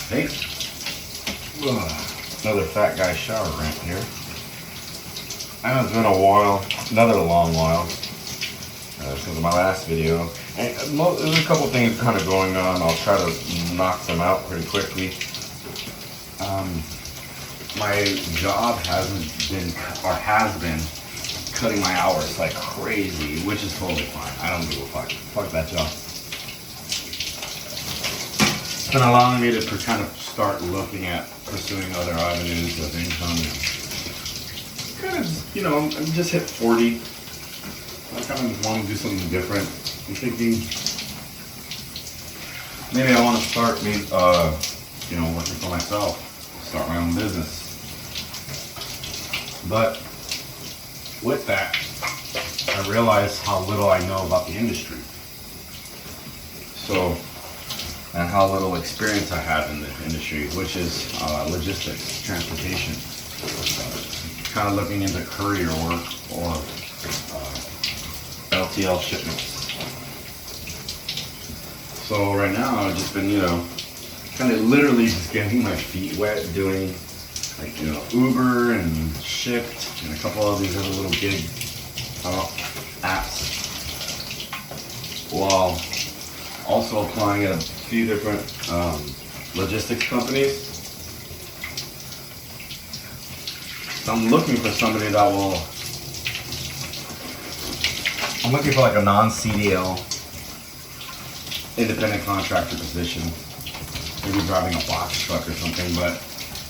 Hey, another fat guy shower rant here. I know it's been a while, another long while, because of my last video. And there's a couple things kind of going on. I'll try to knock them out pretty quickly. My job has been cutting my hours like crazy, which is totally fine. I don't give a fuck. Fuck that job. It's been allowing me to kind of start looking at pursuing other avenues of income. Kind of, you know, I just hit 40. I kind of want to do something different. I'm thinking maybe I want to start working for myself, start my own business. But with that, I realized how little I know about the industry. And how little experience I have in the industry, which is logistics, transportation. Kind of looking into courier work or LTL shipments. So right now I've just been, kind of literally just getting my feet wet doing Uber and Shipt and a couple of these other little gig apps, while also applying at a few different logistics companies. So I'm looking for somebody that will. I'm looking for like a non-CDL independent contractor position, maybe driving a box truck or something. But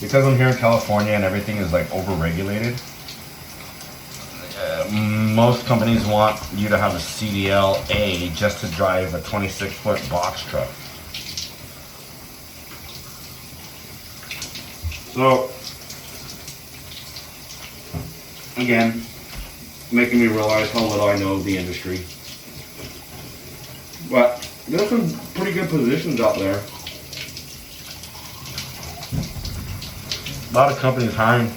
because I'm here in California and everything is like over-regulated, most companies want you to have a CDL-A just to drive a 26-foot box truck. So, again, making me realize how little I know of the industry. But there's some pretty good positions out there. A lot of companies hiring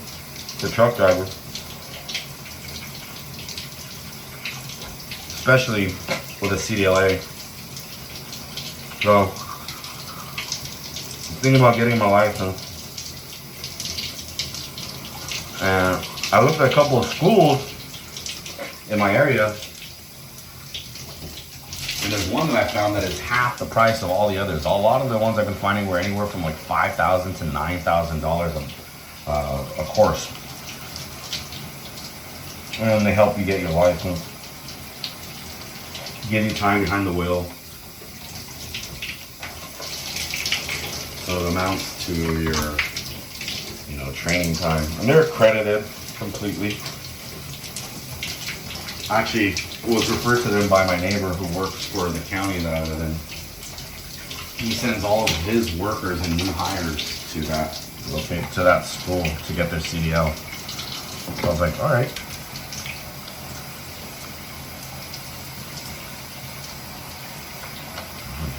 the truck driver, especially with a CDLA. So, I'm thinking about getting my license. And I looked at a couple of schools in my area, and there's one that I found that is half the price of all the others. A lot of the ones I've been finding were anywhere from like $5,000 to $9,000 a course. And they help you get your license, give you time behind the wheel. So it amounts to your training time. And they're accredited completely. Actually, was referred to them by my neighbor who works for the county that I live in. He sends all of his workers and new hires to that school to get their CDL. So I was like, all right.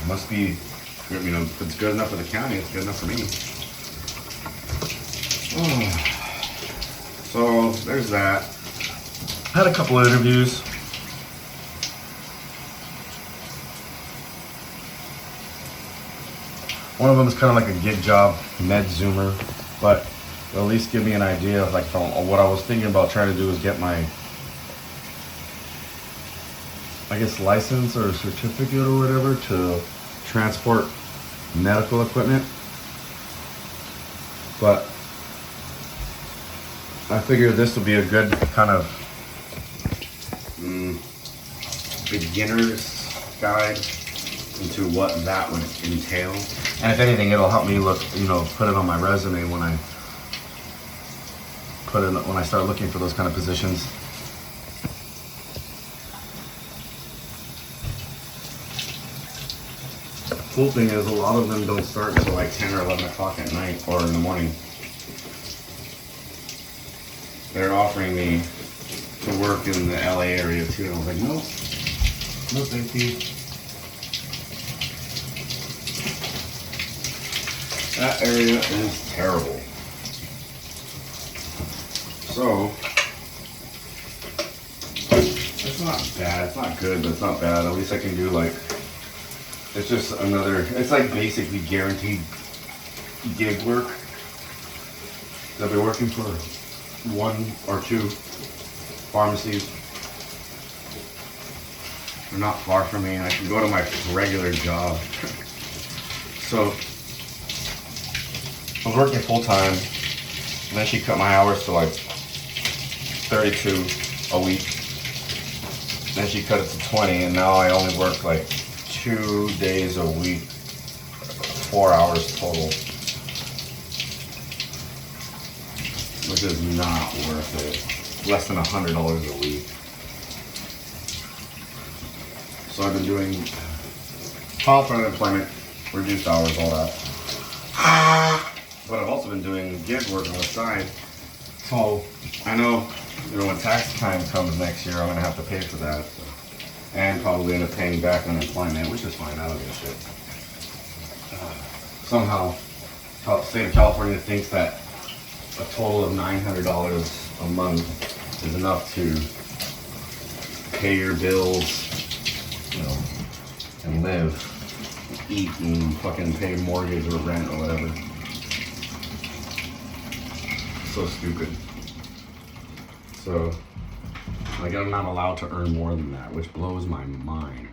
It must be, if it's good enough for the county, it's good enough for me. So there's that. Had a couple of interviews. One of them is kind of like a gig job, med zoomer, but it'll at least give me an idea of what I was thinking about trying to do is get my, license or certificate or whatever to transport medical equipment. But I figure this will be a good kind of beginner's guide into what that would entail. And if anything, it'll help me put it on my resume when I start looking for those kind of positions. The cool thing is a lot of them don't start until like 10 or 11 o'clock at night or in the morning. They're offering me to work in the LA area too, and I was like, no thank you. That area is terrible. So, it's not bad, it's not good, but it's not bad. At least I can do it's just another, it's like basically guaranteed gig work. I've been working for 1 or 2 pharmacies. They're not far from me, and I can go to my regular job. So I was working full time, and then she cut my hours to like 32 a week. Then she cut it to 20, and now I only work like 2 days a week, 4 hours total, which is not worth it. Less than $100 a week. So I've been doing file for unemployment, reduced hours, all that. But I've also been doing gig work on the side. So I know, when tax time comes next year, I'm gonna have to pay for that, and probably end up paying back unemployment, which is fine. I don't give a shit. Somehow, the state of California thinks that a total of $900 a month is enough to pay your bills, and live, eat, and fucking pay mortgage or rent or whatever. So stupid. So, like, I'm not allowed to earn more than that, which blows my mind.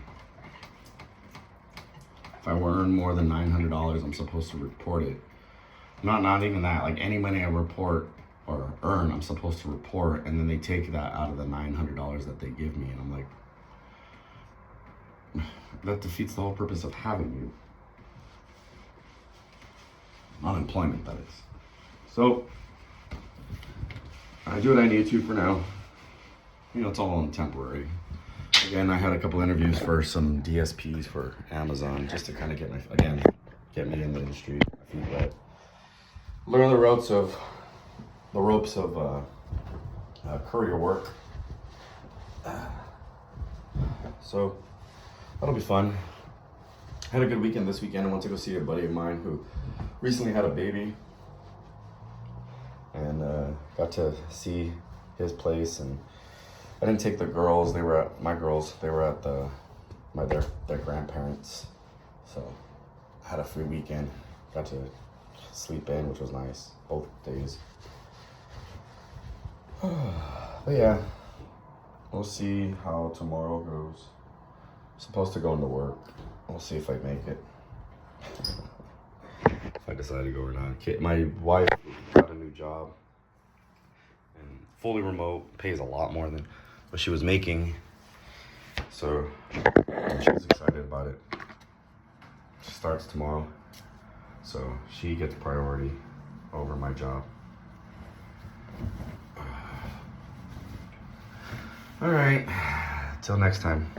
If I earn more than $900, I'm supposed to report it. Not even that. Like, any money I report or earn, I'm supposed to report, and then they take that out of the $900 that they give me, and I'm like, that defeats the whole purpose of having you. Unemployment, that is. So, I do what I need to for now. It's all temporary. Again, I had a couple interviews for some DSPs for Amazon, just to kind of get me in the industry. I feel that. Learn the ropes of courier work. So that'll be fun. Had a good weekend this weekend. I went to go see a buddy of mine who recently had a baby, and got to see his place. And I didn't take the girls. They were at their grandparents. So I had a free weekend. Got to sleep in, which was nice, both days. But yeah, we'll see how tomorrow goes. I'm supposed to go into work. We'll see if I make it. If I decide to go or not. My wife got a new job, and fully remote, pays a lot more than what she was making. So she's excited about it. She starts tomorrow, so she gets priority over my job. All right, till next time.